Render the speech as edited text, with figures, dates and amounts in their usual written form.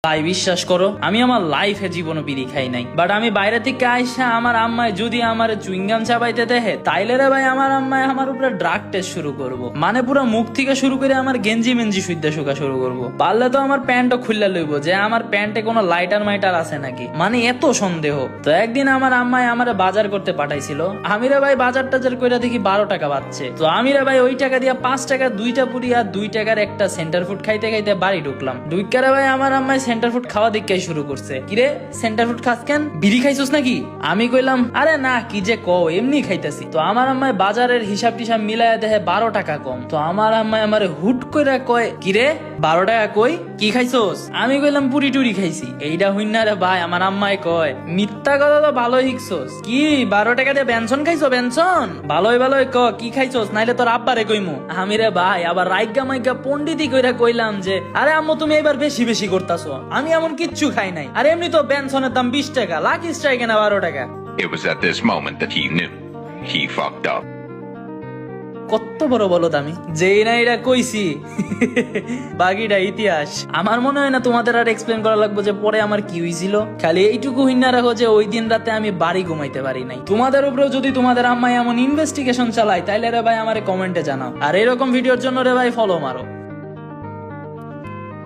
ভাই বিশ্বাস করো আমি আমার লাইফে জীবনে বিড়ি খাই নাই, বাট আমি বাইরে থেকে আইসা আমার আম্মায় যদি আমার চুইংগাম চাবাইতে দেখে তাইলে রে ভাই আমার আম্মায় আমার উপরে ড্রাগ টেস্ট শুরু করবো, মানে পুরো মুখ থেকে শুরু করে আমার গেঞ্জি মেঞ্জি সুইদা শুকা শুরু করবো। পারলে তো আমার প্যান্টও খুললে লইবো যে আমার প্যান্টে কোনো লাইটার মাইটার আছে নাকি, মানে এত সন্দেহ। তো একদিন আমার আম্মায় আমার বাজার করতে পাঠাইছিল, আমি রে ভাই বাজার টাজার কইরা দেখি 12 টাকা বাচ্ছে। তো আমি রে ভাই ওই টাকা দিয়া 5 টাকা 2টা পুরি আর 2 টাকার একটা সেন্টার ফুড খাইতে খাইতে বাড়ি ঢুকলাম। ঢুকারে ভাই আমার আম্মায় সেন্টার ফুড খাওয়া দেখাই শুরু করছে, কিরে সেন্টার ফুড খাস কেন, বিড়ি খাইছস নাকি? আমি কইলাম আরে না কি যে কও এমনি খাইতাছি। তো আমার আম্মায় বাজারের হিসাব টিসাব মিলায়া দেখে 12 টাকা কম। তো আমার আম্মায় আমারে হুট কইরা কয় কিরে 12 টাকা কই কি খাইছস? আমি কইলাম পুরি টুরি খাইছি। এইটা হইন না রে ভাই, আমার আম্মায় কয় মিথ্যা কথা তো ভালোই শিখছস, কি 12 টাকা দিয়ে বেনসন খাইছো? বেনসন ভালোই ভালোই ক কি খাইছস, নাইলে তোর আব্বারে কইমু। আমি রে ভাই আবার রাইগা মাইগা পন্ডিতি কইরা কইলাম যে আরে আম্মু তুমি এবার বেশি বেশি করতাছো, আমি এমন কিচ্ছু খাই নাই, আর এমনি তো বেনসনের দাম 20 টাকা, লাকি স্ট্রাইকে না 12 টাকা। It was at this moment that he knew he fucked up. কত বড় বলদ আমি, যেই না এটা কইছি বাকিটা ইতিহাস। আমার মনে হয় না তোমাদের আর এক্সপ্লেন করা লাগবে যে পরে আমার কি হয়েছিল, খালি এইটুকু হিন্না রাখো যে ওই দিন রাতে আমি বাড়ি ঘুমাইতে পারি নাই। তোমাদের উপরেও যদি তোমাদের আম্মাই এমন ইনভেস্টিগেশন চালায় তাইলে রে ভাই আমারে কমেন্টে জানাও, আর এরকম ভিডিওর জন্য রে ভাই ফলো মারো।